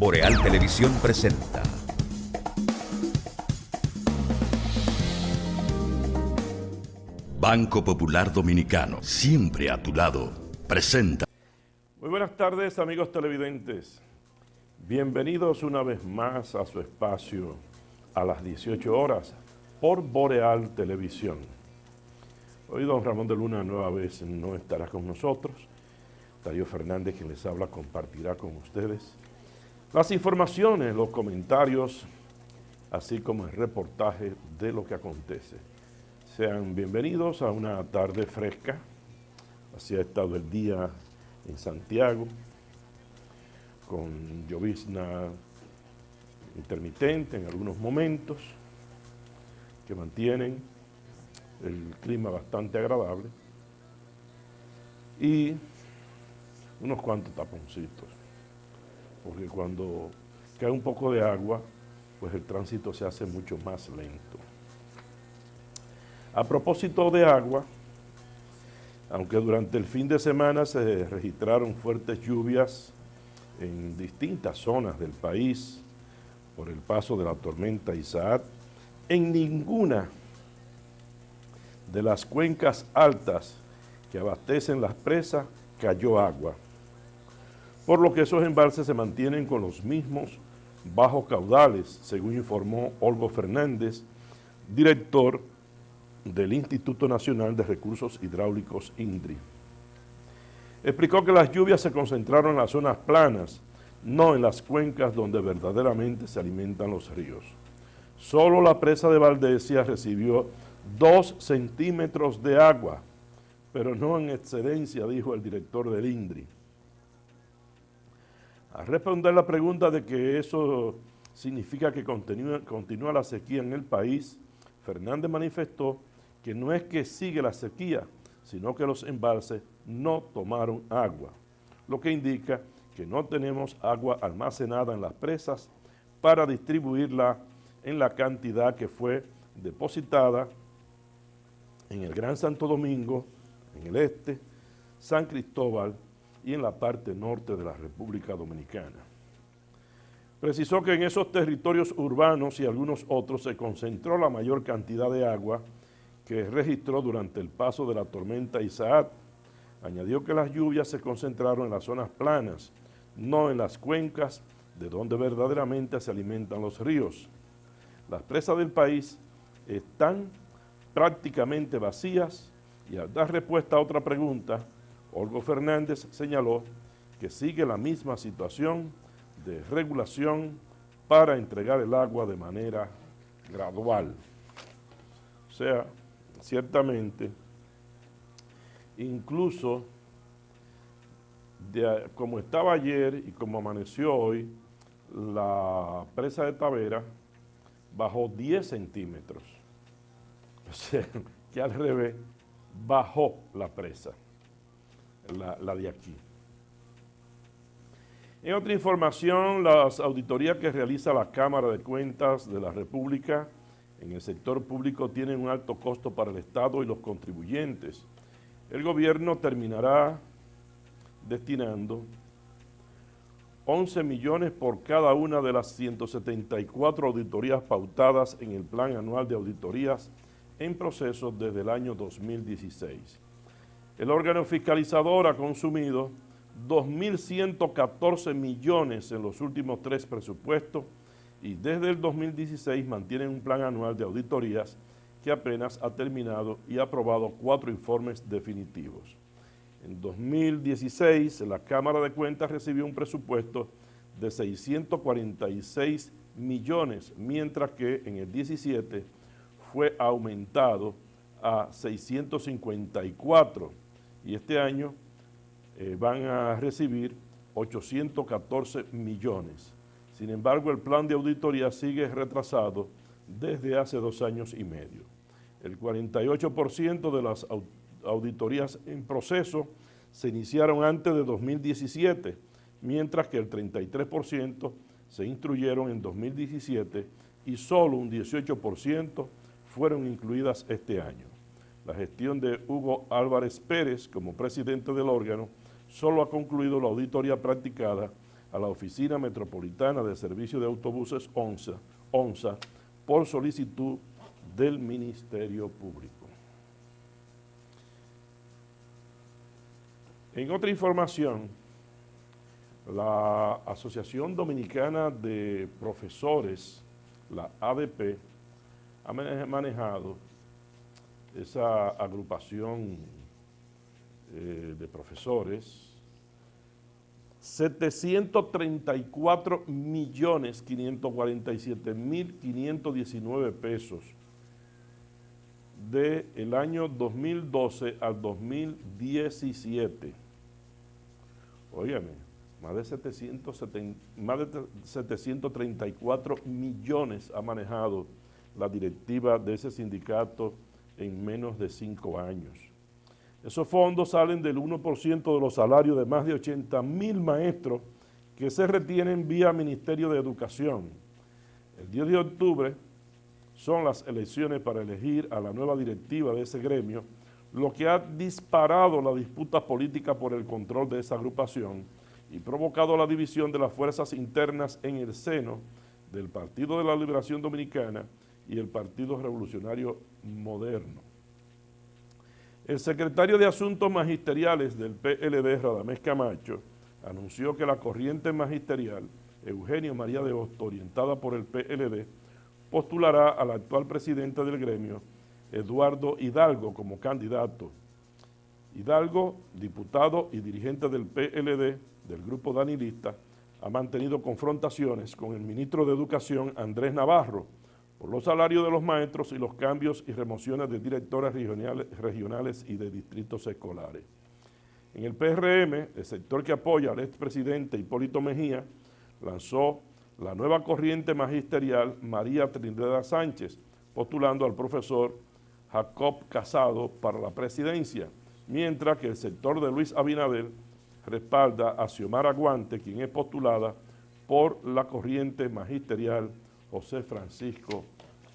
Boreal Televisión presenta Banco Popular Dominicano, siempre a tu lado, presenta. Muy buenas tardes, amigos televidentes. Bienvenidos una vez más a su espacio a las 18 horas por Boreal Televisión. Hoy don Ramón de Luna nueva vez no estará con nosotros. Darío Fernández, quien les habla, compartirá con ustedes las informaciones, los comentarios, así como el reportaje de lo que acontece. Sean bienvenidos a una tarde fresca. Así ha estado el día en Santiago, con llovizna intermitente en algunos momentos, que mantienen el clima bastante agradable, y unos cuantos taponcitos, porque cuando cae un poco de agua, pues el tránsito se hace mucho más lento. A propósito de agua, aunque durante el fin de semana se registraron fuertes lluvias en distintas zonas del país por el paso de la tormenta Isaac, en ninguna de las cuencas altas que abastecen las presas cayó agua, por lo que esos embalses se mantienen con los mismos bajos caudales, según informó Olgo Fernández, director del Instituto Nacional de Recursos Hidráulicos, INDRI. Explicó que las lluvias se concentraron en las zonas planas, no en las cuencas donde verdaderamente se alimentan los ríos. Solo la presa de Valdesia recibió 2 centímetros de agua, pero no en excedencia, dijo el director del INDRI. Al responder la pregunta de que eso significa que continúa la sequía en el país, Fernández manifestó que no es que sigue la sequía, sino que los embalses no tomaron agua, lo que indica que no tenemos agua almacenada en las presas para distribuirla en la cantidad que fue depositada en el Gran Santo Domingo, en el este, San Cristóbal y en la parte norte de la República Dominicana. Precisó que en esos territorios urbanos y algunos otros se concentró la mayor cantidad de agua que registró durante el paso de la tormenta Isaac. Añadió que las lluvias se concentraron en las zonas planas, no en las cuencas de donde verdaderamente se alimentan los ríos. Las presas del país están prácticamente vacías, y al dar respuesta a otra pregunta, Olgo Fernández señaló que sigue la misma situación de regulación para entregar el agua de manera gradual. O sea, ciertamente, incluso como estaba ayer y como amaneció hoy, la presa de Tavera bajó 10 centímetros. O sea, que al revés, bajó la presa, la de aquí. En otra información, las auditorías que realiza la Cámara de Cuentas de la República en el sector público tienen un alto costo para el Estado y los contribuyentes. El gobierno terminará destinando 11 millones por cada una de las 174 auditorías pautadas en el Plan Anual de Auditorías en proceso desde el año 2016. El órgano fiscalizador ha consumido 2.114 millones en los últimos 3 presupuestos y desde el 2016 mantienen un plan anual de auditorías que apenas ha terminado y ha aprobado 4 informes definitivos. En 2016, la Cámara de Cuentas recibió un presupuesto de 646 millones, mientras que en el 17 fue aumentado a 654, y este año van a recibir 814 millones. Sin embargo, el plan de auditoría sigue retrasado desde hace 2 años y medio. El 48% de las auditorías en proceso se iniciaron antes de 2017, mientras que el 33% se instruyeron en 2017 y solo un 18% fueron incluidas este año. La gestión de Hugo Álvarez Pérez como presidente del órgano solo ha concluido la auditoría practicada a la Oficina Metropolitana de Servicio de Autobuses ONSA por solicitud del Ministerio Público. En otra información, la Asociación Dominicana de Profesores, la ADP, ha manejado esa agrupación de profesores 734.547.519 pesos del año 2012 al 2017. Óigame, más de 734 millones ha manejado la directiva de ese sindicato en menos de 5 años. Esos fondos salen del 1% de los salarios de más de 80.000 maestros que se retienen vía Ministerio de Educación. El 10 de octubre son las elecciones para elegir a la nueva directiva de ese gremio, lo que ha disparado la disputa política por el control de esa agrupación y provocado la división de las fuerzas internas en el seno del Partido de la Liberación Dominicana y el Partido Revolucionario Moderno. El secretario de Asuntos Magisteriales del PLD, Radamés Camacho, anunció que la corriente magisterial, Eugenio María de Hostos, orientada por el PLD, postulará al actual presidente del gremio, Eduardo Hidalgo, como candidato. Hidalgo, diputado y dirigente del PLD, del grupo danilista, ha mantenido confrontaciones con el ministro de Educación, Andrés Navarro, por los salarios de los maestros y los cambios y remociones de directores regionales y de distritos escolares. En el PRM, el sector que apoya al expresidente Hipólito Mejía, lanzó la nueva corriente magisterial María Trinidad Sánchez, postulando al profesor Jacob Casado para la presidencia, mientras que el sector de Luis Abinader respalda a Xiomara Guante, quien es postulada por la corriente magisterial José Francisco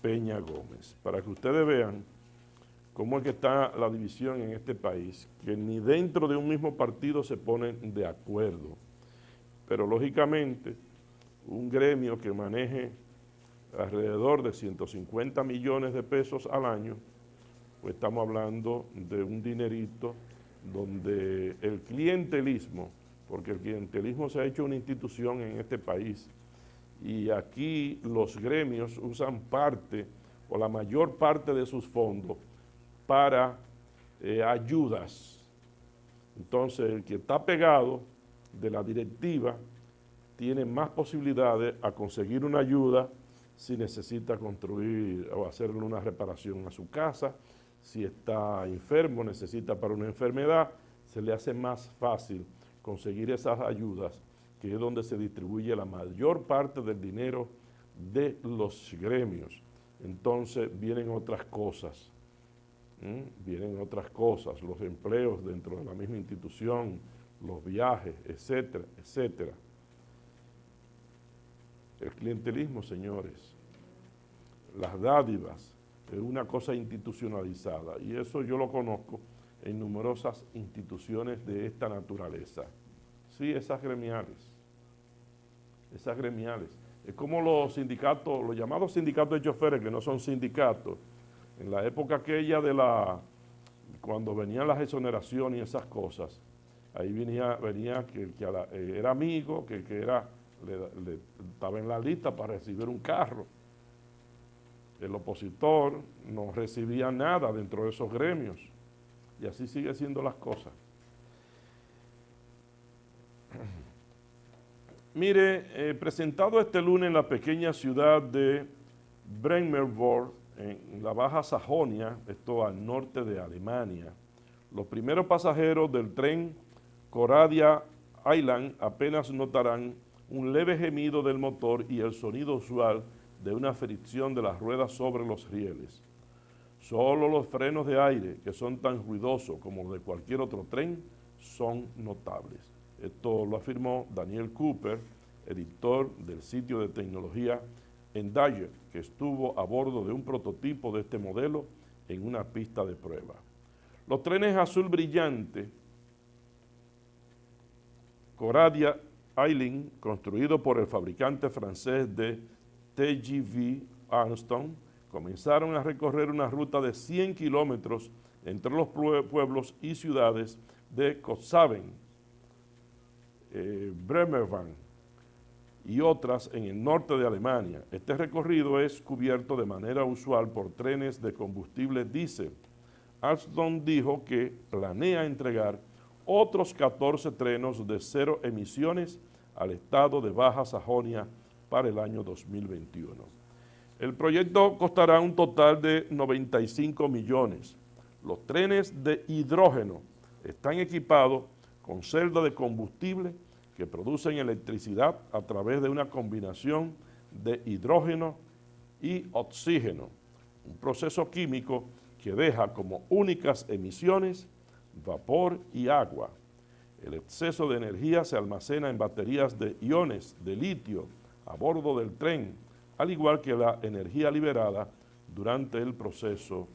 Peña Gómez. Para que ustedes vean cómo es que está la división en este país, que ni dentro de un mismo partido se ponen de acuerdo. Pero lógicamente, un gremio que maneje alrededor de 150 millones de pesos al año, pues estamos hablando de un dinerito donde el clientelismo, porque el clientelismo se ha hecho una institución en este país, y aquí los gremios usan parte o la mayor parte de sus fondos para ayudas. Entonces, el que está pegado de la directiva tiene más posibilidades a conseguir una ayuda si necesita construir o hacerle una reparación a su casa, si está enfermo, necesita para una enfermedad, se le hace más fácil conseguir esas ayudas, que es donde se distribuye la mayor parte del dinero de los gremios. Entonces vienen otras cosas, los empleos dentro de la misma institución, los viajes, etcétera, etcétera. El clientelismo, señores, las dádivas, es una cosa institucionalizada, y eso yo lo conozco en numerosas instituciones de esta naturaleza. Sí, esas gremiales. Es como los sindicatos, los llamados sindicatos de choferes, que no son sindicatos. En la época aquella cuando venían las exoneraciones y esas cosas, ahí venía que era amigo, que estaba en la lista para recibir un carro. El opositor no recibía nada dentro de esos gremios, y así sigue siendo las cosas. Mire, presentado este lunes en la pequeña ciudad de Bremervörde, en la Baja Sajonia, esto al norte de Alemania, los primeros pasajeros del tren Coradia Island apenas notarán un leve gemido del motor y el sonido usual de una fricción de las ruedas sobre los rieles. Solo los frenos de aire, que son tan ruidosos como los de cualquier otro tren, son notables. Esto lo afirmó Daniel Cooper, editor del sitio de tecnología Endager, que estuvo a bordo de un prototipo de este modelo en una pista de prueba. Los trenes azul brillante Coradia Aileen, construido por el fabricante francés de TGV Armstrong, comenzaron a recorrer una ruta de 100 kilómetros entre los pueblos y ciudades de Cuxhaven, Bremerhaven y otras en el norte de Alemania. Este recorrido es cubierto de manera usual por trenes de combustible diésel. Armstrong dijo que planea entregar otros 14 trenes de cero emisiones al estado de Baja Sajonia para el año 2021. El proyecto costará un total de 95 millones. Los trenes de hidrógeno están equipados con celdas de combustible que producen electricidad a través de una combinación de hidrógeno y oxígeno, un proceso químico que deja como únicas emisiones vapor y agua. El exceso de energía se almacena en baterías de iones de litio a bordo del tren, al igual que la energía liberada durante el proceso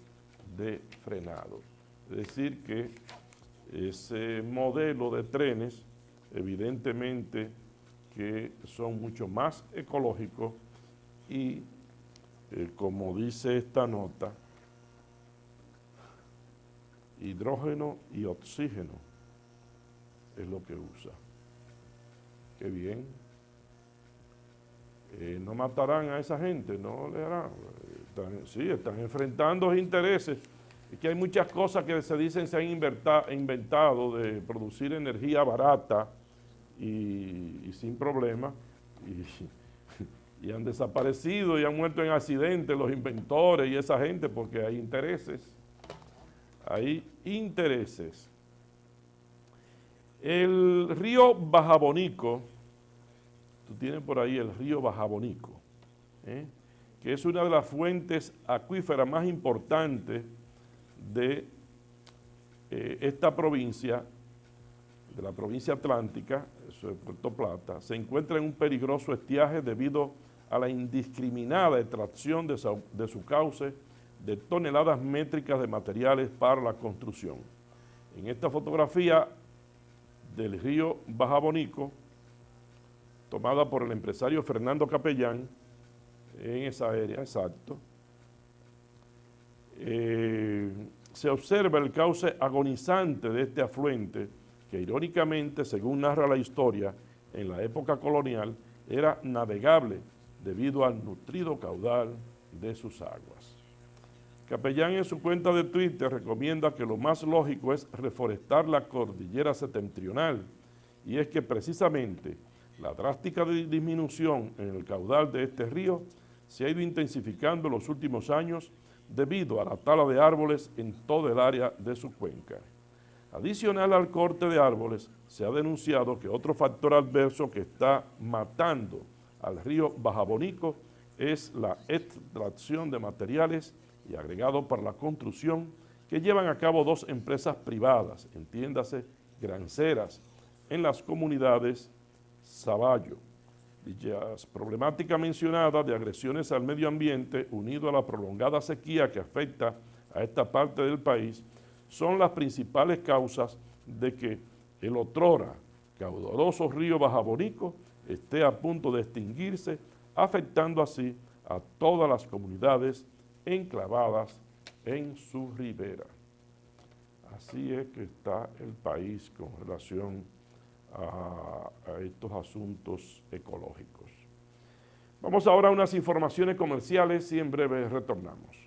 de frenado. Es decir que ese modelo de trenes, evidentemente que son mucho más ecológicos y, como dice esta nota, hidrógeno y oxígeno es lo que usa. Qué bien. No matarán a esa gente, no le harán. Están enfrentando intereses. Es que hay muchas cosas que se dicen se han inventado de producir energía barata y sin problema, y han desaparecido y han muerto en accidentes los inventores y esa gente porque hay intereses. Hay intereses. El río Bajabonico, tú tienes por ahí el río Bajabonico, que es una de las fuentes acuíferas más importantes de esta provincia, de la provincia atlántica, eso es Puerto Plata, se encuentra en un peligroso estiaje debido a la indiscriminada extracción de su cauce de toneladas métricas de materiales para la construcción. En esta fotografía del río Bajabonico, tomada por el empresario Fernando Capellán, en esa área, exacto, se observa el cauce agonizante de este afluente que irónicamente, según narra la historia, en la época colonial era navegable debido al nutrido caudal de sus aguas. Capellán en su cuenta de Twitter recomienda que lo más lógico es reforestar la cordillera septentrional, y es que precisamente la drástica disminución en el caudal de este río se ha ido intensificando en los últimos años debido a la tala de árboles en todo el área de su cuenca. Adicional al corte de árboles, se ha denunciado que otro factor adverso que está matando al río Bajabonico es la extracción de materiales y agregados para la construcción que llevan a cabo dos empresas privadas, entiéndase, granceras, en las comunidades Saballo. Dichas problemáticas mencionadas de agresiones al medio ambiente, unido a la prolongada sequía que afecta a esta parte del país, son las principales causas de que el otrora caudaloso río Bajabonico esté a punto de extinguirse, afectando así a todas las comunidades enclavadas en su ribera. Así es que está el país con relación a estos asuntos ecológicos. Vamos ahora a unas informaciones comerciales y en breve retornamos.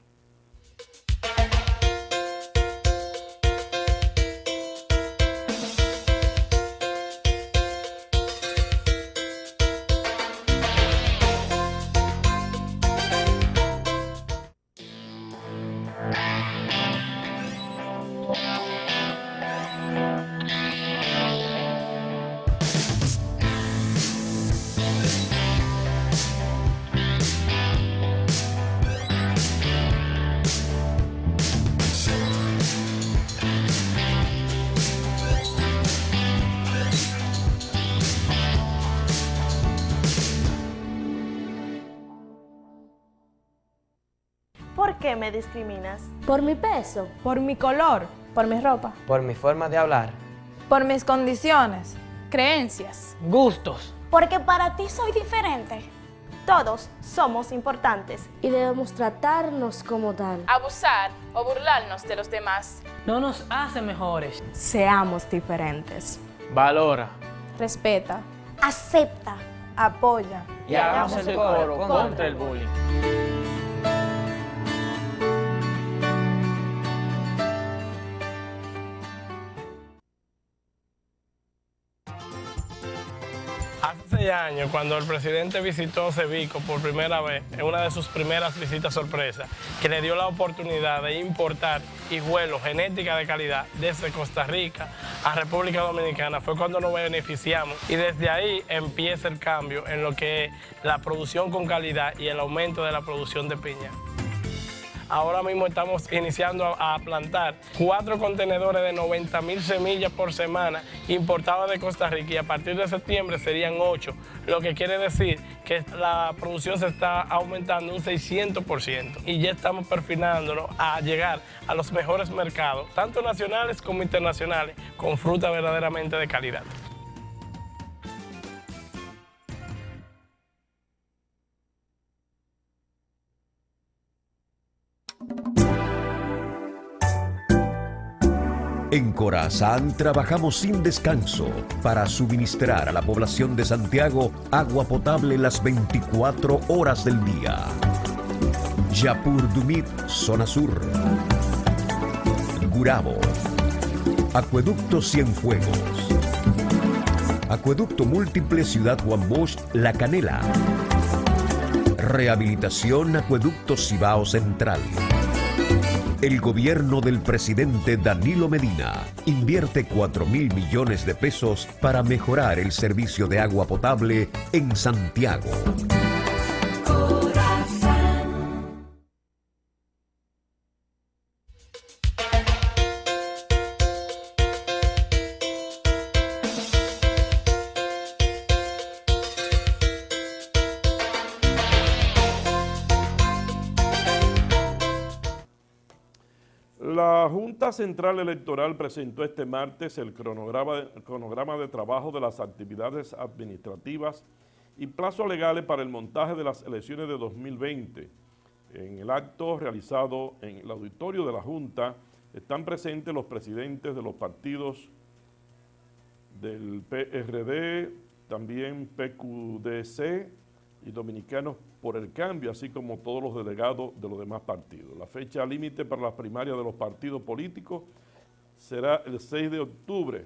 ¿Por qué me discriminas? Por mi peso, por mi color, por mi ropa, por mi forma de hablar, por mis condiciones, creencias, gustos. Porque para ti soy diferente. Todos somos importantes. Y debemos tratarnos como tal. abusar o burlarnos de los demás. No nos hace mejores. Seamos diferentes. Valora. Respeta. Acepta. Apoya. Y hagamos el coro contra el bullying. Hace 6 años, cuando el presidente visitó Cevico por primera vez, en una de sus primeras visitas sorpresa, que le dio la oportunidad de importar hijuelos genética de calidad desde Costa Rica a República Dominicana, fue cuando nos beneficiamos. Y desde ahí empieza el cambio en lo que es la producción con calidad y el aumento de la producción de piña. Ahora mismo estamos iniciando a plantar 4 contenedores de 90,000 semillas por semana importadas de Costa Rica, y a partir de septiembre serían 8, lo que quiere decir que la producción se está aumentando un 600% y ya estamos perfilándonos a llegar a los mejores mercados, tanto nacionales como internacionales, con fruta verdaderamente de calidad. En Corazán trabajamos sin descanso para suministrar a la población de Santiago agua potable las 24 horas del día. Yapur Dumit, zona sur. Gurabo. Acueducto Cienfuegos. Acueducto múltiple Ciudad Juan Bosch, La Canela. Rehabilitación Acueducto Cibao Central. El gobierno del presidente Danilo Medina invierte 4.000 millones de pesos para mejorar el servicio de agua potable en Santiago. La Junta Central Electoral presentó este martes el cronograma de trabajo de las actividades administrativas y plazos legales para el montaje de las elecciones de 2020. En el acto realizado en el auditorio de la Junta están presentes los presidentes de los partidos del PRD, también PQDC y Dominicanos por el Cambio, así como todos los delegados de los demás partidos. La fecha límite para las primarias de los partidos políticos será el 6 de octubre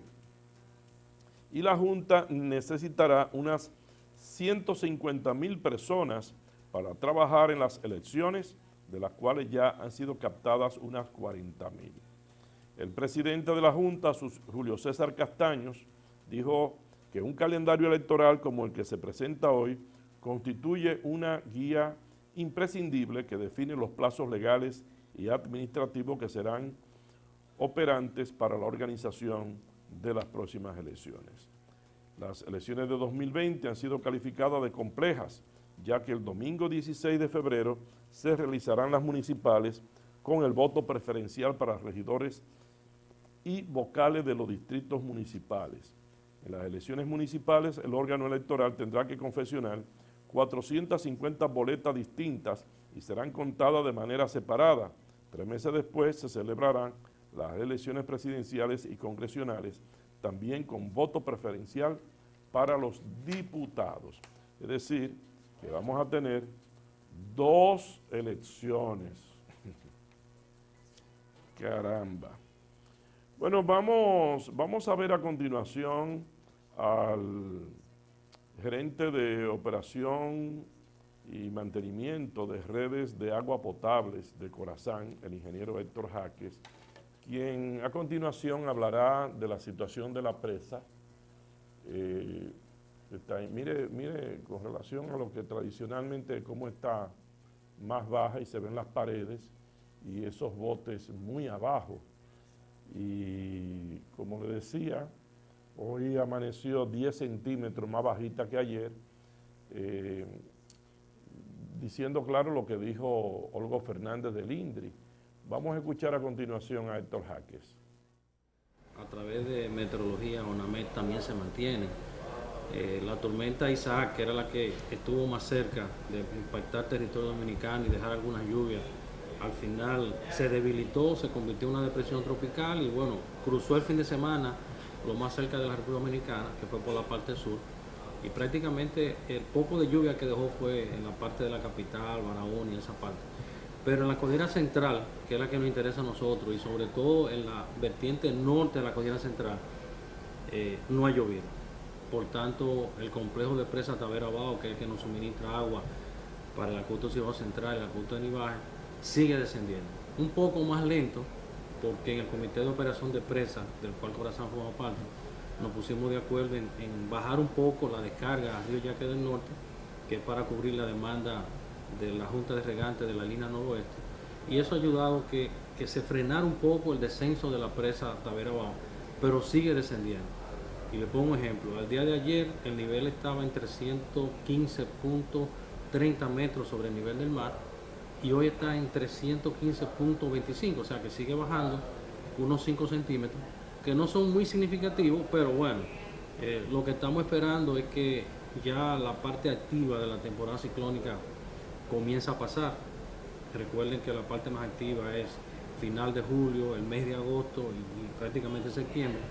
y la Junta necesitará unas 150,000 personas para trabajar en las elecciones, de las cuales ya han sido captadas unas 40,000. El presidente de la Junta, Julio César Castaños, dijo que un calendario electoral como el que se presenta hoy constituye una guía imprescindible que define los plazos legales y administrativos que serán operantes para la organización de las próximas elecciones. Las elecciones de 2020 han sido calificadas de complejas, ya que el domingo 16 de febrero se realizarán las municipales con el voto preferencial para regidores y vocales de los distritos municipales. En las elecciones municipales, el órgano electoral tendrá que confeccionar 450 boletas distintas y serán contadas de manera separada. 3 meses después se celebrarán las elecciones presidenciales y congresionales, también con voto preferencial para los diputados. Es decir, que vamos a tener 2 elecciones. Caramba. Bueno, vamos a ver a continuación al gerente de operación y mantenimiento de redes de agua potables de Corazán, el ingeniero Héctor Jaques, quien a continuación hablará de la situación de la presa. Mire, con relación a lo que tradicionalmente cómo está más baja y se ven las paredes y esos botes muy abajo. Y como le decía, hoy amaneció 10 centímetros más bajita que ayer, diciendo claro lo que dijo Olgo Fernández del INDRI. Vamos a escuchar a continuación a Héctor Jaques. A través de meteorología, ONAMED también se mantienen. La tormenta Isaac, que era la que estuvo más cerca de impactar territorio dominicano y dejar algunas lluvias, al final se debilitó, se convirtió en una depresión tropical y bueno, cruzó el fin de semana lo más cerca de la República Dominicana, que fue por la parte sur, y prácticamente el poco de lluvia que dejó fue en la parte de la capital, Barahona y esa parte. Pero en la cordillera central, que es la que nos interesa a nosotros, y sobre todo en la vertiente norte de la cordillera central, no ha llovido. Por tanto, el complejo de presa Tavera Bajo, que es el que nos suministra agua para el acueducto Cibao Central y el acueducto de Nivaje, sigue descendiendo. Un poco más lento, porque en el Comité de Operación de Presa, del cual Corazán forma parte, nos pusimos de acuerdo en bajar un poco la descarga a Río Yaque del Norte, que es para cubrir la demanda de la Junta de Regantes de la línea noroeste, y eso ha ayudado que se frenara un poco el descenso de la presa Tavera Bajo, pero sigue descendiendo. Y le pongo un ejemplo, al día de ayer el nivel estaba en 315.30 metros sobre el nivel del mar, y hoy está en 315.25, o sea que sigue bajando unos 5 centímetros, que no son muy significativos, pero bueno, lo que estamos esperando es que ya la parte activa de la temporada ciclónica comienza a pasar. Recuerden que la parte más activa es final de julio, el mes de agosto y prácticamente septiembre.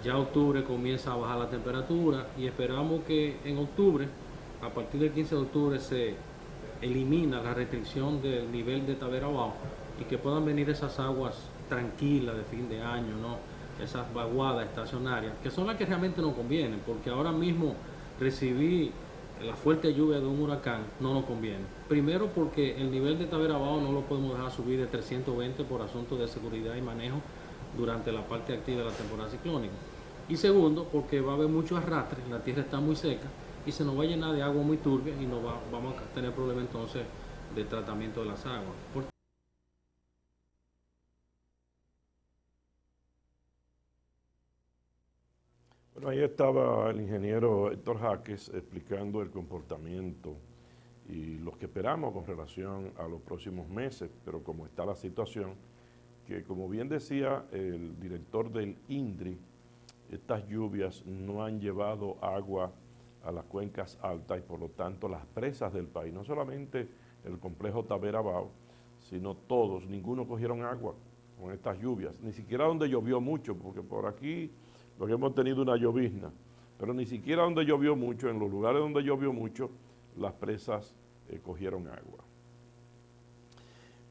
Ya octubre comienza a bajar la temperatura y esperamos que en octubre, a partir del 15 de octubre, se elimina la restricción del nivel de Tavera Bajo y que puedan venir esas aguas tranquilas de fin de año, ¿no? Esas vaguadas estacionarias, que son las que realmente nos convienen, porque ahora mismo recibir la fuerte lluvia de un huracán no nos conviene. Primero porque el nivel de Tavera Bajo no lo podemos dejar subir de 320 por asuntos de seguridad y manejo durante la parte activa de la temporada ciclónica. Y segundo, porque va a haber mucho arrastre, la tierra está muy seca y se nos va a llenar de agua muy turbia y vamos a tener problemas entonces de tratamiento de las aguas. Bueno, ahí estaba el ingeniero Héctor Jaques explicando el comportamiento y lo que esperamos con relación a los próximos meses, pero como está la situación, que como bien decía el director del INDRI, estas lluvias no han llevado agua a las cuencas altas y por lo tanto las presas del país, no solamente el complejo Tavera Bajo, sino todos, ninguno cogieron agua con estas lluvias, ni siquiera donde llovió mucho, porque por aquí lo que hemos tenido una llovizna, pero ni siquiera donde llovió mucho, en los lugares donde llovió mucho, las presas cogieron agua.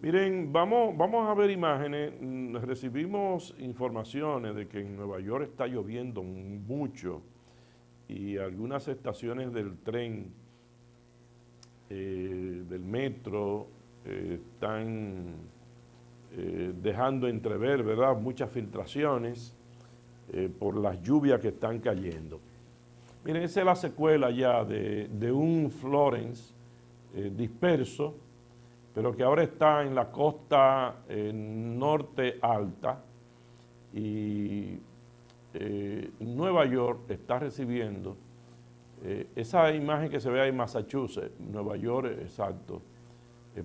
Miren, vamos a ver imágenes. Recibimos informaciones de que en Nueva York está lloviendo mucho y algunas estaciones del tren, del metro, están dejando entrever, ¿verdad?, muchas filtraciones por las lluvias que están cayendo. Miren, esa es la secuela ya de un Florence disperso, pero que ahora está en la costa norte alta y Nueva York está recibiendo esa imagen que se ve ahí en Massachusetts, Nueva York, exacto,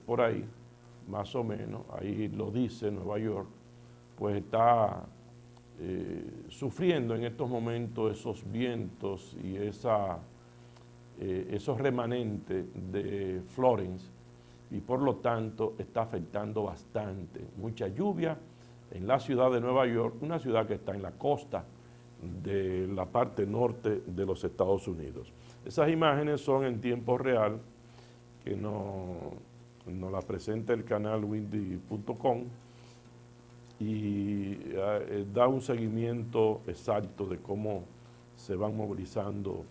por ahí, más o menos, ahí lo dice Nueva York, pues está sufriendo en estos momentos esos vientos y esos remanentes de Florence, y por lo tanto está afectando bastante. Mucha lluvia en la ciudad de Nueva York, una ciudad que está en la costa de la parte norte de los Estados Unidos. Esas imágenes son en tiempo real, que nos las presenta el canal windy.com y da un seguimiento exacto de cómo se van movilizando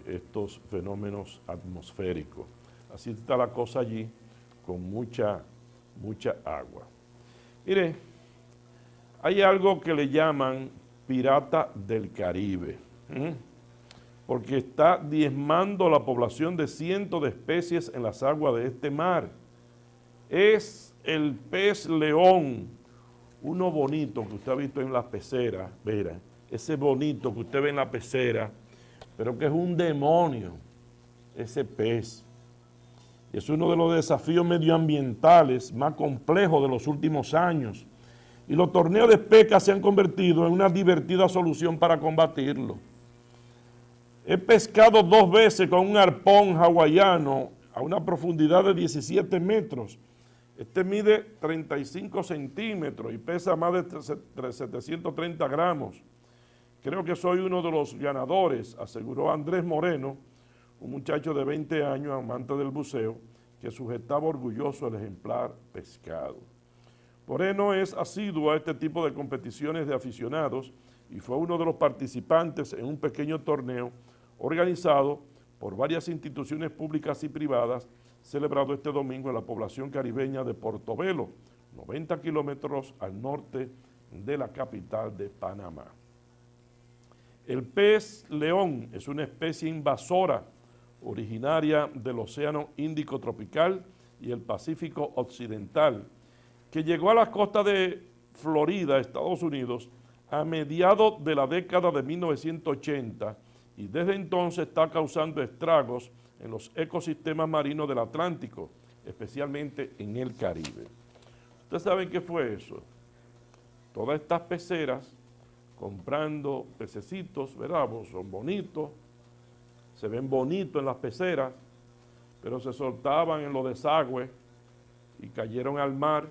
estos fenómenos atmosféricos. Así está la cosa allí, con mucha agua. Mire, hay algo que le llaman pirata del Caribe, porque está diezmando la población de cientos de especies en las aguas de este mar. Es el pez león, uno bonito que usted ha visto en la pecera, verá, ese bonito que usted ve en la pecera, pero que es un demonio, ese pez. Es uno de los desafíos medioambientales más complejos de los últimos años, y los torneos de pesca se han convertido en una divertida solución para combatirlo. He pescado 2 veces con un arpón hawaiano a una profundidad de 17 metros. Este mide 35 centímetros y pesa más de 730 gramos. Creo que soy uno de los ganadores, aseguró Andrés Moreno, un muchacho de 20 años, amante del buceo, que sujetaba orgulloso el ejemplar pescado. Moreno es asiduo a este tipo de competiciones de aficionados y fue uno de los participantes en un pequeño torneo organizado por varias instituciones públicas y privadas, celebrado este domingo en la población caribeña de Portobelo, 90 kilómetros al norte de la capital de Panamá. El pez león es una especie invasora originaria del Océano Índico tropical y el Pacífico occidental, que llegó a las costas de Florida, Estados Unidos, a mediados de la década de 1980 y desde entonces está causando estragos en los ecosistemas marinos del Atlántico, especialmente en el Caribe. ¿Ustedes saben qué fue eso? Todas estas peceras comprando pececitos, ¿verdad? Son bonitos, se ven bonitos en las peceras, pero se soltaban en los desagües y cayeron al mar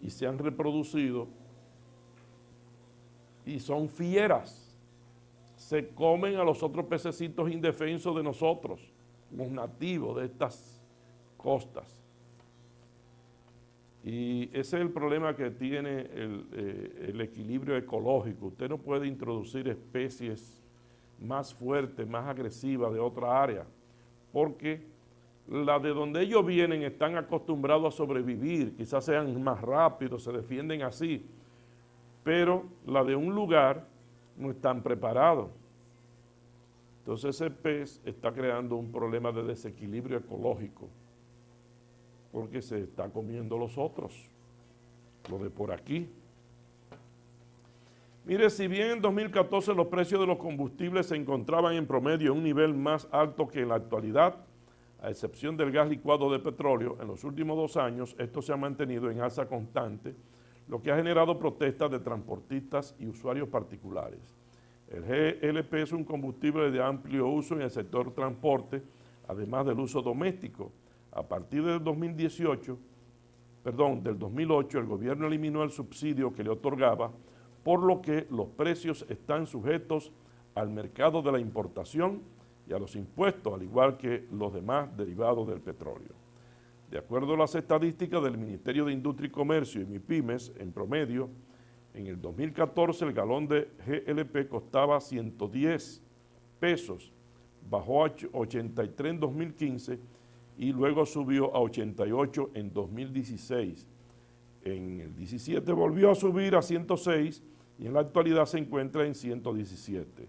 y se han reproducido y son fieras. Se comen a los otros pececitos indefensos de nosotros, los nativos de estas costas. Y ese es el problema que tiene el equilibrio ecológico. Usted no puede introducir especies más fuertes, más agresivas de otra área, porque las de donde ellos vienen están acostumbrados a sobrevivir, quizás sean más rápidos, se defienden así, pero la de un lugar no están preparados. Entonces ese pez está creando un problema de desequilibrio ecológico, porque se está comiendo los otros, los de por aquí. Mire, si bien en 2014 los precios de los combustibles se encontraban en promedio en un nivel más alto que en la actualidad, a excepción del gas licuado de petróleo, en los últimos 2 años esto se ha mantenido en alza constante, lo que ha generado protestas de transportistas y usuarios particulares. El GLP es un combustible de amplio uso en el sector transporte, además del uso doméstico. A partir del 2008, el gobierno eliminó el subsidio que le otorgaba, por lo que los precios están sujetos al mercado de la importación y a los impuestos, al igual que los demás derivados del petróleo. De acuerdo a las estadísticas del Ministerio de Industria y Comercio y MIPYMES, en promedio, en el 2014 el galón de GLP costaba 110 pesos, bajó a 83 en 2015 y luego subió a 88 en 2016. En el 17 volvió a subir a 106 y en la actualidad se encuentra en 117.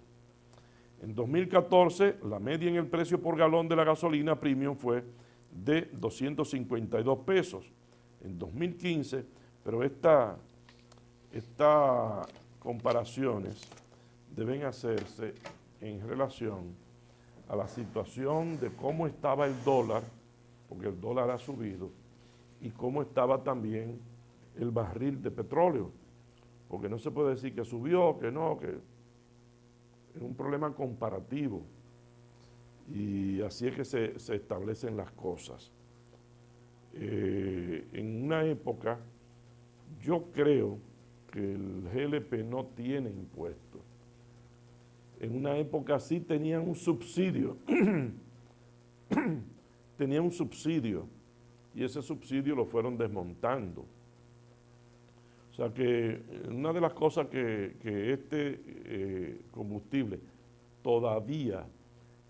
En 2014 la media en el precio por galón de la gasolina premium fue de 252 pesos. En 2015, pero estas comparaciones deben hacerse en relación a la situación de cómo estaba el dólar, porque el dólar ha subido, y cómo estaba también el barril de petróleo, porque no se puede decir que subió, que no, que es un problema comparativo, y así es que se establecen las cosas. En una época, yo creo que el GLP no tiene impuestos. En una época sí tenían un subsidio, tenían un subsidio, y ese subsidio lo fueron desmontando. O sea que una de las cosas que este combustible todavía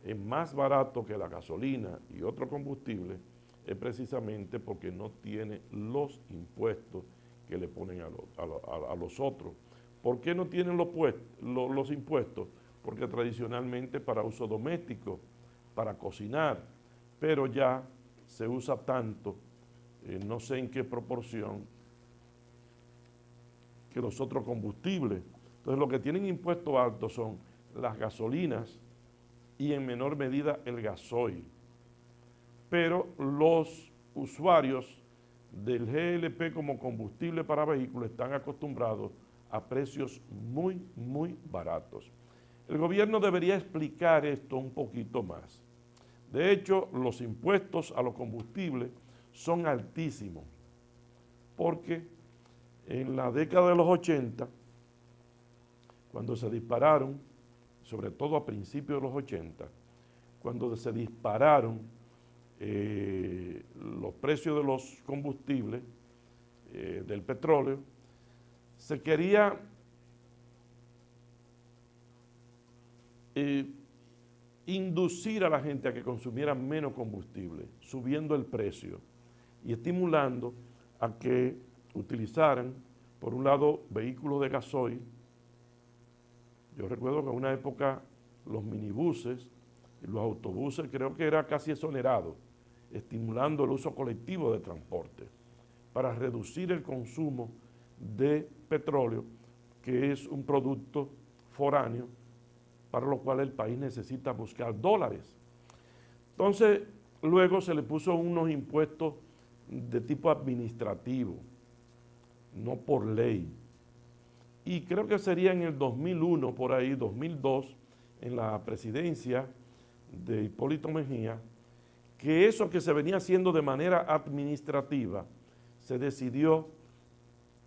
es más barato que la gasolina y otro combustible es precisamente porque no tiene los impuestos que le ponen a los otros. ¿Por qué no tienen los impuestos? Porque tradicionalmente para uso doméstico, para cocinar, pero ya se usa tanto, no sé en qué proporción, que los otros combustibles. Entonces, lo que tienen impuestos altos son las gasolinas y en menor medida el gasoil. Pero los usuarios del GLP como combustible para vehículos están acostumbrados a precios muy, muy baratos. El gobierno debería explicar esto un poquito más. De hecho, los impuestos a los combustibles son altísimos, porque en la década de los 80, cuando se dispararon, sobre todo a principios de los 80, cuando se dispararon los precios de los combustibles, del petróleo, se quería inducir a la gente a que consumiera menos combustible, subiendo el precio y estimulando a que utilizaran, por un lado, vehículos de gasoil. Yo recuerdo que en una época los minibuses y los autobuses creo que era casi exonerado, estimulando el uso colectivo de transporte para reducir el consumo de petróleo, que es un producto foráneo para lo cual el país necesita buscar dólares. Entonces, luego se le puso unos impuestos de tipo administrativo, no por ley. Y creo que sería en el 2001, por ahí, 2002, en la presidencia de Hipólito Mejía, que eso que se venía haciendo de manera administrativa, se decidió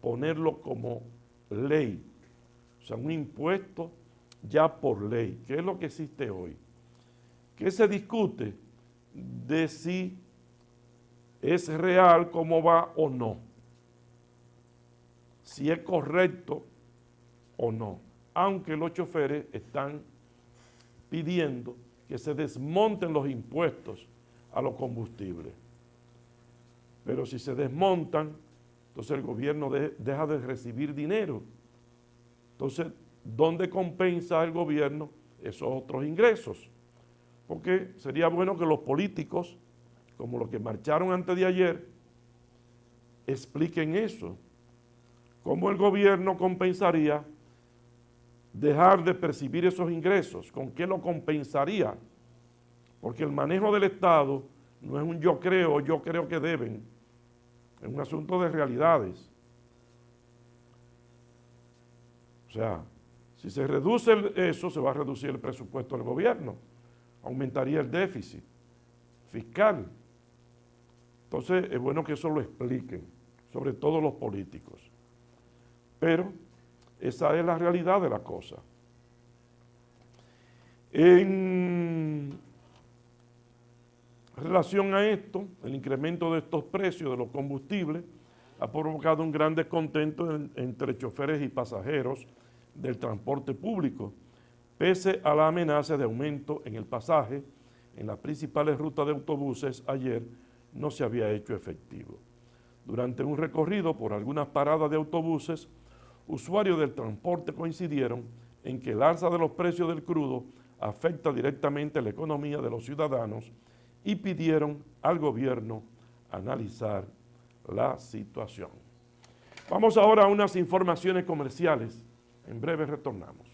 ponerlo como ley, o sea, un impuesto ya por ley, que es lo que existe hoy. Que se discute de si es real, cómo va o no, si es correcto o no, aunque los choferes están pidiendo que se desmonten los impuestos a los combustibles. Pero si se desmontan, entonces el gobierno deja de recibir dinero. Entonces, ¿dónde compensa el gobierno esos otros ingresos? Porque sería bueno que los políticos, como los que marcharon antes de ayer, expliquen eso. ¿Cómo el gobierno compensaría dejar de percibir esos ingresos? ¿Con qué lo compensaría? Porque el manejo del Estado no es un yo creo que deben, es un asunto de realidades. O sea, si se reduce eso, se va a reducir el presupuesto del gobierno, aumentaría el déficit fiscal. Entonces, es bueno que eso lo expliquen, sobre todo los políticos. Pero esa es la realidad de la cosa. En relación a esto, el incremento de estos precios de los combustibles ha provocado un gran descontento entre choferes y pasajeros del transporte público, pese a la amenaza de aumento en el pasaje en las principales rutas de autobuses. Ayer no se había hecho efectivo. Durante un recorrido por algunas paradas de autobuses, usuarios del transporte coincidieron en que el alza de los precios del crudo afecta directamente la economía de los ciudadanos y pidieron al gobierno analizar la situación. Vamos ahora a unas informaciones comerciales. En breve retornamos.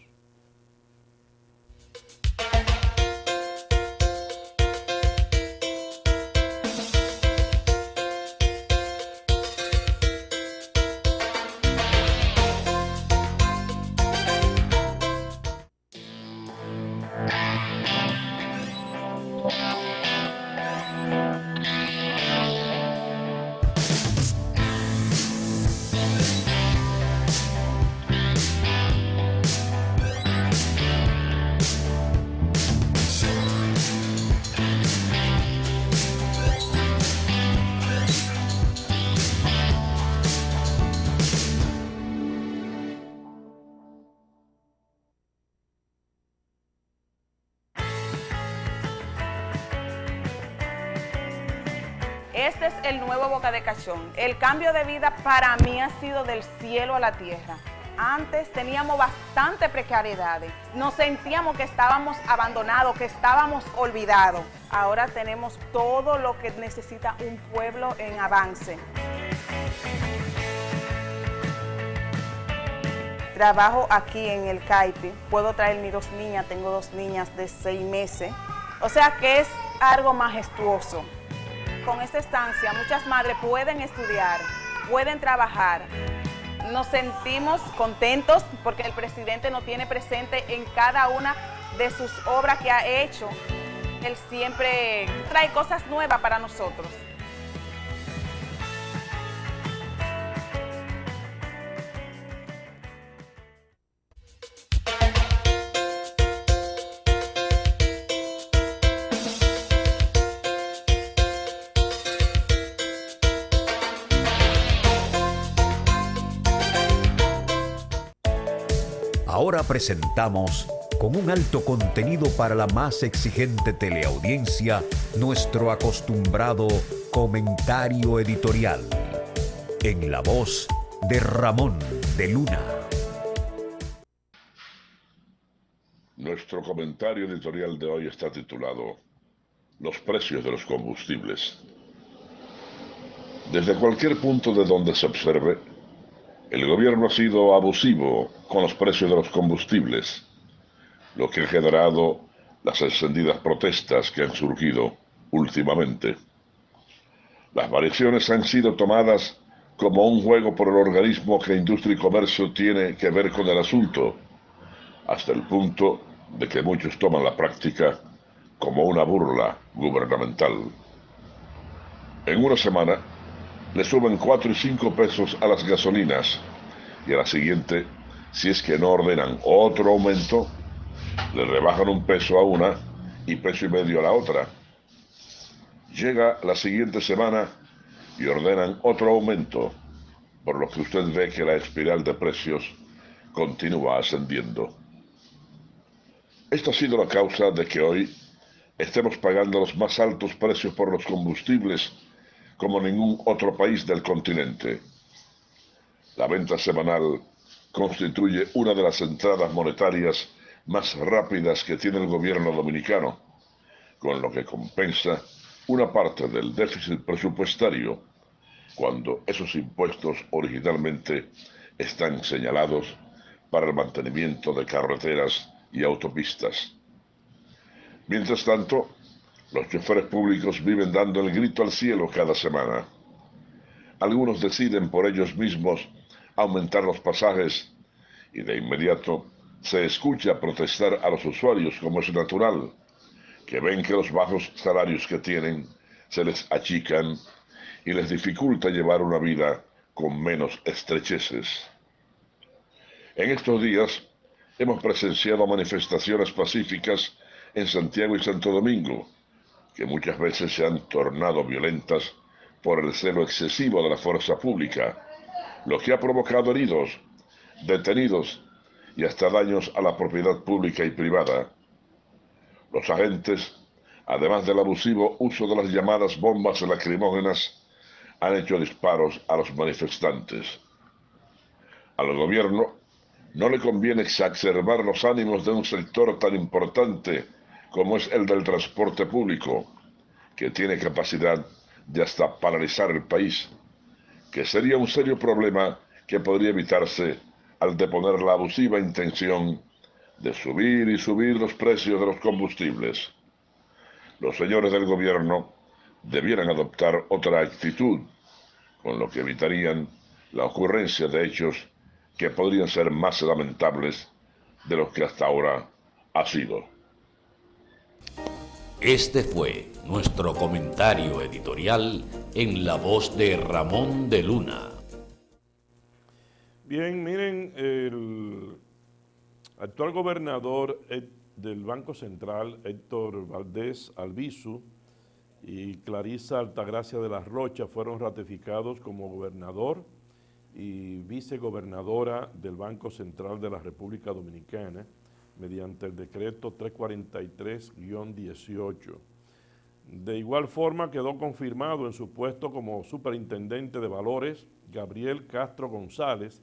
Este es el nuevo Boca de Cachón. El cambio de vida para mí ha sido del cielo a la tierra. Antes teníamos bastante precariedades. Nos sentíamos que estábamos abandonados, que estábamos olvidados. Ahora tenemos todo lo que necesita un pueblo en avance. Trabajo aquí en el CAIPI. Puedo traer mis 2 niñas. Tengo 2 niñas de 6 meses. O sea que es algo majestuoso. Con esta estancia, muchas madres pueden estudiar, pueden trabajar. Nos sentimos contentos porque el presidente nos tiene presente en cada una de sus obras que ha hecho. Él siempre trae cosas nuevas para nosotros. Ahora presentamos, con un alto contenido para la más exigente teleaudiencia, nuestro acostumbrado comentario editorial, en la voz de Ramón de Luna. Nuestro comentario editorial de hoy está titulado Los precios de los combustibles. Desde cualquier punto de donde se observe, el gobierno ha sido abusivo con los precios de los combustibles, lo que ha generado las encendidas protestas que han surgido últimamente. Las variaciones han sido tomadas como un juego por el organismo que Industria y Comercio tiene que ver con el asunto, hasta el punto de que muchos toman la práctica como una burla gubernamental. En una semana le suben 4 y 5 pesos a las gasolinas y a la siguiente, si es que no ordenan otro aumento, le rebajan 1 peso a una y 1,5 pesos a la otra. Llega la siguiente semana y ordenan otro aumento, por lo que usted ve que la espiral de precios continúa ascendiendo. Esta ha sido la causa de que hoy estemos pagando los más altos precios por los combustibles como ningún otro país del continente. La venta semanal constituye una de las entradas monetarias más rápidas que tiene el gobierno dominicano, con lo que compensa una parte del déficit presupuestario, cuando esos impuestos originalmente están señalados para el mantenimiento de carreteras y autopistas. Mientras tanto, los choferes públicos viven dando el grito al cielo cada semana. Algunos deciden por ellos mismos aumentar los pasajes y de inmediato se escucha protestar a los usuarios, como es natural, que ven que los bajos salarios que tienen se les achican y les dificulta llevar una vida con menos estrecheces. En estos días hemos presenciado manifestaciones pacíficas en Santiago y Santo Domingo, que muchas veces se han tornado violentas por el celo excesivo de la fuerza pública, lo que ha provocado heridos, detenidos y hasta daños a la propiedad pública y privada. Los agentes, además del abusivo uso de las llamadas bombas lacrimógenas, han hecho disparos a los manifestantes. Al gobierno no le conviene exacerbar los ánimos de un sector tan importante como es el del transporte público, que tiene capacidad de hasta paralizar el país, que sería un serio problema que podría evitarse al deponer la abusiva intención de subir y subir los precios de los combustibles. Los señores del gobierno debieran adoptar otra actitud, con lo que evitarían la ocurrencia de hechos que podrían ser más lamentables de los que hasta ahora ha sido. Este fue nuestro comentario editorial en la voz de Ramón de Luna. Bien, miren, el actual gobernador del Banco Central, Héctor Valdés Albizu, y Clarisa Altagracia de la Rocha fueron ratificados como gobernador y vicegobernadora del Banco Central de la República Dominicana, mediante el decreto 343-18. De igual forma quedó confirmado en su puesto como superintendente de valores Gabriel Castro González,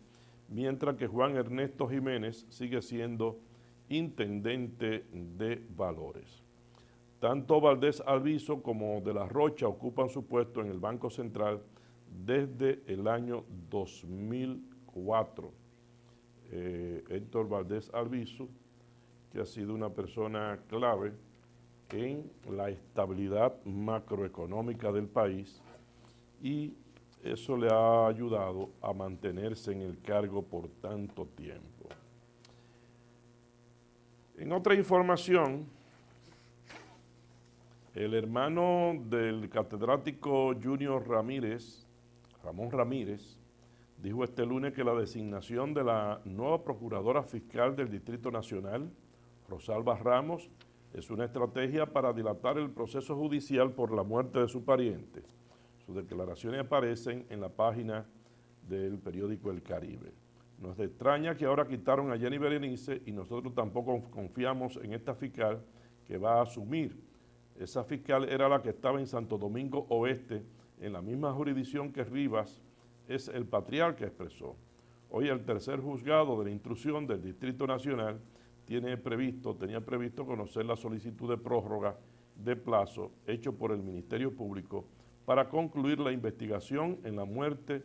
mientras que Juan Ernesto Jiménez sigue siendo intendente de valores. Tanto Valdés Albizu como de la Rocha ocupan su puesto en el Banco Central desde el año 2004. Héctor Valdés Albizu, que ha sido una persona clave en la estabilidad macroeconómica del país y eso le ha ayudado a mantenerse en el cargo por tanto tiempo. En otra información, el hermano del catedrático Junior Ramírez, Ramón Ramírez, dijo este lunes que la designación de la nueva procuradora fiscal del Distrito Nacional, Rosalba Ramos, es una estrategia para dilatar el proceso judicial por la muerte de su pariente. Sus declaraciones aparecen en la página del periódico El Caribe. Nos extraña que ahora quitaron a Jenny Berenice y nosotros tampoco confiamos en esta fiscal que va a asumir. Esa fiscal era la que estaba en Santo Domingo Oeste, en la misma jurisdicción que Rivas, es el patriarca, expresó. Hoy el tercer juzgado de la instrucción del Distrito Nacional tenía previsto conocer la solicitud de prórroga de plazo hecho por el Ministerio Público para concluir la investigación en la muerte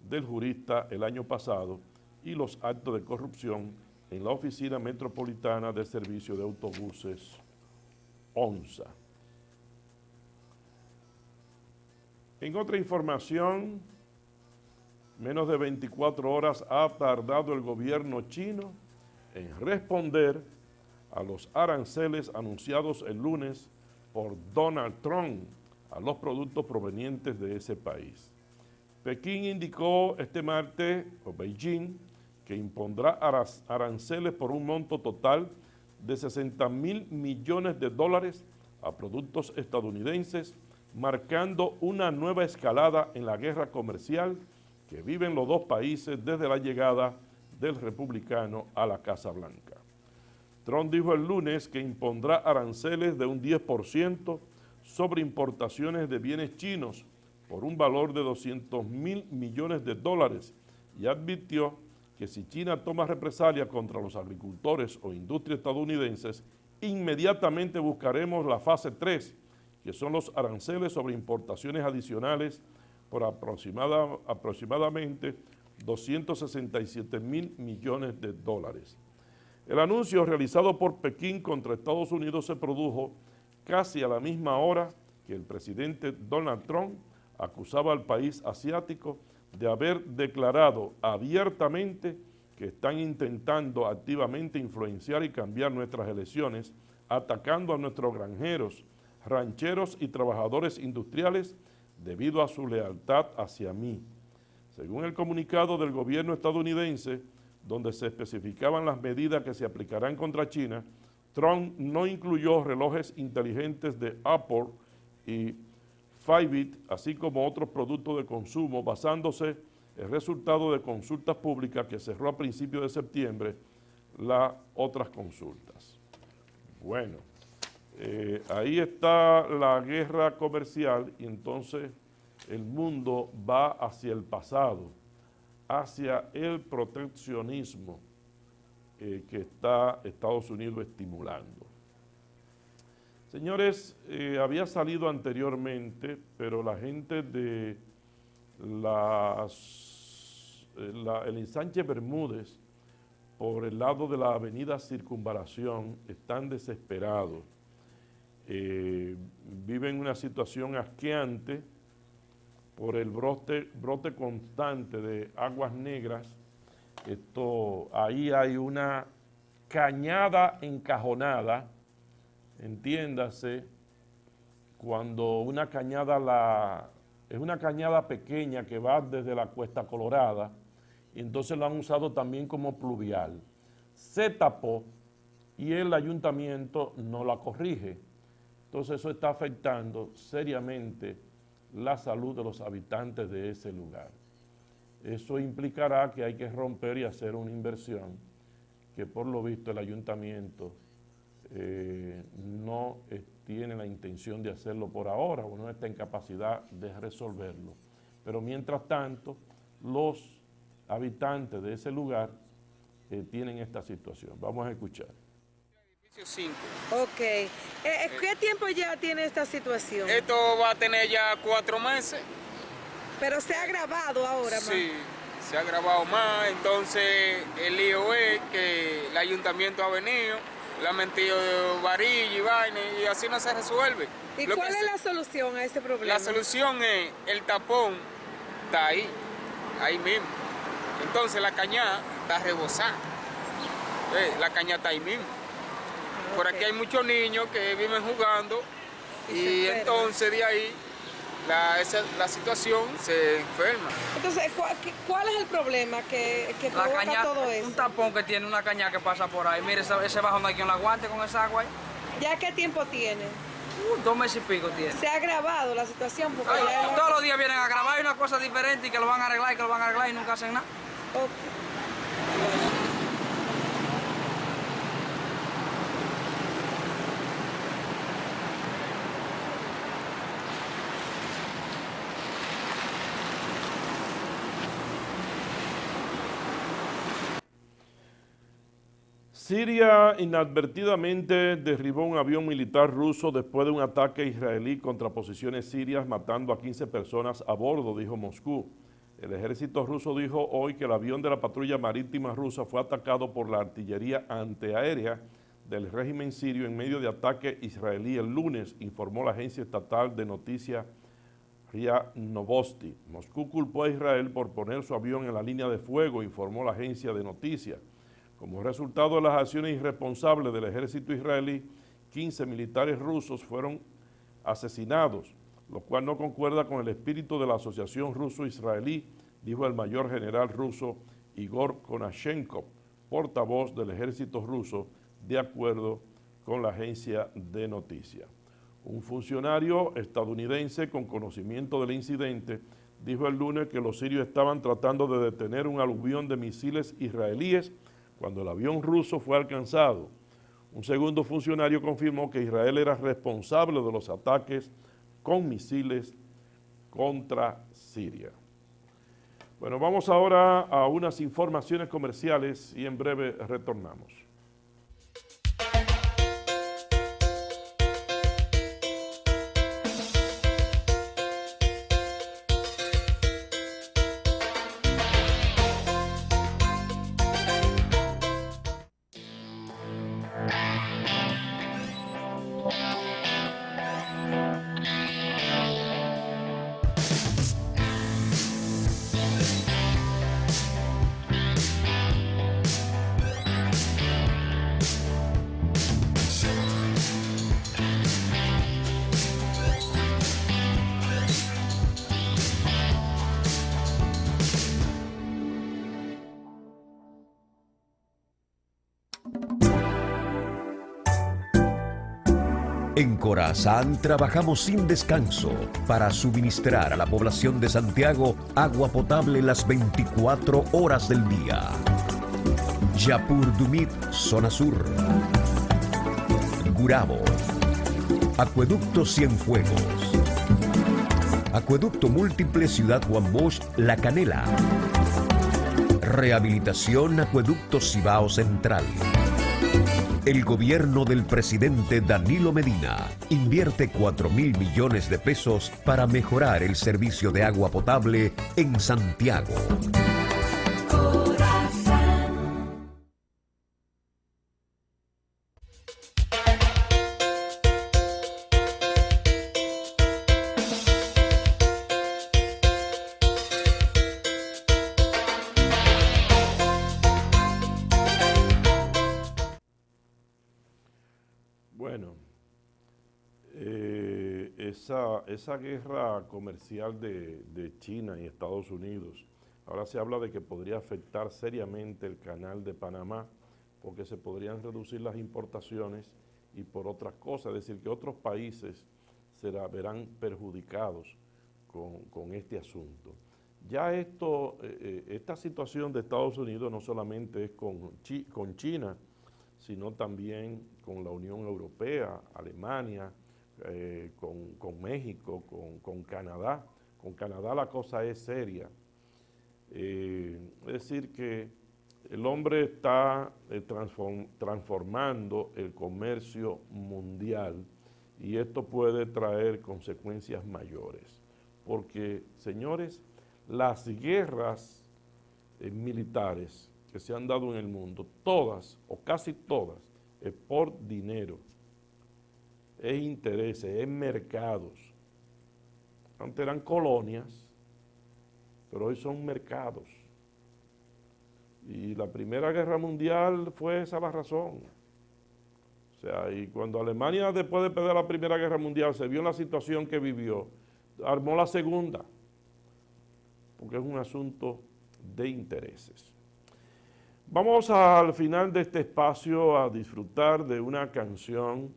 del jurista el año pasado y los actos de corrupción en la Oficina Metropolitana de Servicio de Autobuses, ONSA. En otra información, menos de 24 horas ha tardado el gobierno chino en responder a los aranceles anunciados el lunes por Donald Trump a los productos provenientes de ese país. Pekín indicó este martes, o Beijing, que impondrá aranceles por un monto total de $60.000 millones a productos estadounidenses, marcando una nueva escalada en la guerra comercial que viven los dos países desde la llegada del republicano a la Casa Blanca. Trump dijo el lunes que impondrá aranceles de un 10% sobre importaciones de bienes chinos por un valor de $200.000 millones y advirtió que si China toma represalia contra los agricultores o industrias estadounidenses, inmediatamente buscaremos la fase 3, que son los aranceles sobre importaciones adicionales por aproximadamente $267.000 millones. El anuncio realizado por Pekín contra Estados Unidos se produjo casi a la misma hora que el presidente Donald Trump acusaba al país asiático de haber declarado abiertamente que están intentando activamente influenciar y cambiar nuestras elecciones, atacando a nuestros granjeros, rancheros y trabajadores industriales debido a su lealtad hacia mí. Según el comunicado del gobierno estadounidense, donde se especificaban las medidas que se aplicarán contra China, Trump no incluyó relojes inteligentes de Apple y Fitbit, así como otros productos de consumo, basándose en el resultado de consultas públicas que cerró a principios de septiembre las otras consultas. Bueno, ahí está la guerra comercial y entonces el mundo va hacia el pasado, hacia el proteccionismo que está Estados Unidos estimulando. Señores, había salido anteriormente, pero la gente de el ensanche Bermúdez, por el lado de la avenida Circunvalación, están desesperados. Viven una situación asqueante por el brote constante de aguas negras. Ahí hay una cañada encajonada, entiéndase, cuando una cañada es una cañada pequeña que va desde la Cuesta Colorada, y entonces lo han usado también como pluvial. Se tapó y el ayuntamiento no la corrige. Entonces eso está afectando seriamente la salud de los habitantes de ese lugar. Eso implicará que hay que romper y hacer una inversión que por lo visto el ayuntamiento no tiene la intención de hacerlo por ahora o no está en capacidad de resolverlo. Pero mientras tanto, los habitantes de ese lugar tienen esta situación. Vamos a escuchar. Edificio 5. Ok. ¿Qué tiempo ya tiene esta situación? Esto va a tener ya 4 meses. Pero se ha agravado ahora más. Sí, se ha agravado más. Entonces el lío es que el ayuntamiento ha venido le han metido varilla y vaina y así no se resuelve. ¿Y cuál es la solución a este problema? La solución es el tapón está ahí mismo. Entonces la cañada está rebosada. La cañada está ahí mismo. Por aquí hay muchos niños que viven jugando y entonces de ahí la situación se enferma. Entonces, ¿cuál es el problema que provoca todo eso? Un tapón que tiene una cañada que pasa por ahí. Mire, ese bajón de aquí no la aguante con esa agua ahí. ¿Ya qué tiempo tiene? 2 meses y pico tiene. ¿Se ha agravado la situación? Porque todos los días vienen a grabar una cosa diferente y que lo van a arreglar y que lo van a arreglar y nunca hacen nada. Siria inadvertidamente derribó un avión militar ruso después de un ataque israelí contra posiciones sirias, matando a 15 personas a bordo, dijo Moscú. El ejército ruso dijo hoy que el avión de la patrulla marítima rusa fue atacado por la artillería antiaérea del régimen sirio en medio de ataque israelí el lunes, informó la agencia estatal de noticias RIA Novosti. Moscú culpó a Israel por poner su avión en la línea de fuego, informó la agencia de noticias. Como resultado de las acciones irresponsables del ejército israelí, 15 militares rusos fueron asesinados, lo cual no concuerda con el espíritu de la Asociación Ruso-Israelí, dijo el mayor general ruso Igor Konashenkov, portavoz del ejército ruso, de acuerdo con la agencia de noticias. Un funcionario estadounidense con conocimiento del incidente dijo el lunes que los sirios estaban tratando de detener un aluvión de misiles israelíes cuando el avión ruso fue alcanzado. Un segundo funcionario confirmó que Israel era responsable de los ataques con misiles contra Siria. Bueno, vamos ahora a unas informaciones comerciales y en breve retornamos. En Corazán trabajamos sin descanso para suministrar a la población de Santiago agua potable las 24 horas del día. Yapur Dumit, zona sur. Gurabo. Acueducto Cienfuegos. Acueducto Múltiple Ciudad Juan Bosch, La Canela. Rehabilitación Acueducto Cibao Central. El gobierno del presidente Danilo Medina invierte 4.000 millones de pesos para mejorar el servicio de agua potable en Santiago. Bueno, esa guerra comercial de China y Estados Unidos, ahora se habla de que podría afectar seriamente el canal de Panamá, porque se podrían reducir las importaciones y por otras cosas, es decir, que otros países verán perjudicados con este asunto. Ya esta situación de Estados Unidos no solamente es con China, sino también con la Unión Europea, Alemania, con México, con Canadá. Con Canadá la cosa es seria. Es decir que el hombre está transformando el comercio mundial y esto puede traer consecuencias mayores. Porque, señores, las guerras militares que se han dado en el mundo, todas o casi todas, es por dinero, es intereses, es mercados. Antes eran colonias, pero hoy son mercados. Y la Primera Guerra Mundial fue esa la razón. O sea, y cuando Alemania, después de perder la Primera Guerra Mundial, se vio en la situación que vivió, armó la Segunda, porque es un asunto de intereses. Vamos al final de este espacio a disfrutar de una canción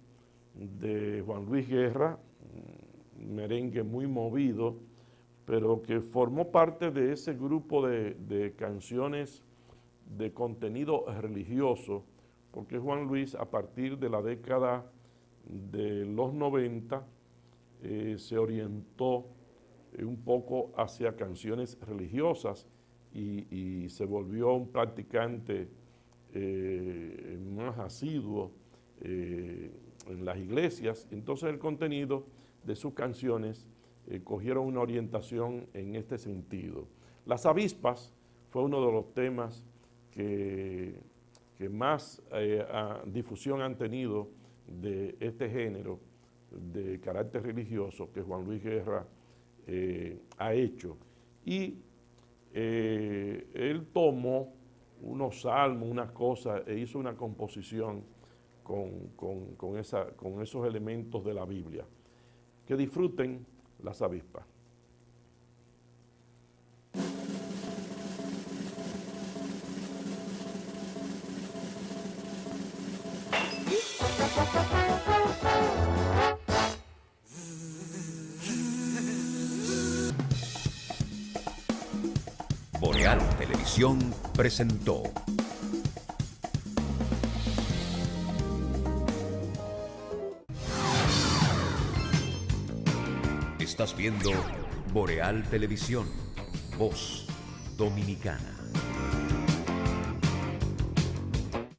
de Juan Luis Guerra, un merengue muy movido, pero que formó parte de ese grupo de canciones de contenido religioso, porque Juan Luis, a partir de la década de los 90, se orientó un poco hacia canciones religiosas y se volvió un practicante más asiduo en las iglesias. Entonces el contenido de sus canciones cogieron una orientación en este sentido. Las avispas fue uno de los temas que más difusión han tenido de este género de carácter religioso que Juan Luis Guerra ha hecho. Y él tomó unos salmos, unas cosas, e hizo una composición con esos elementos de la Biblia. Que disfruten las avispas. Boreal Televisión presentó Estás viendo Boreal Televisión, Voz Dominicana.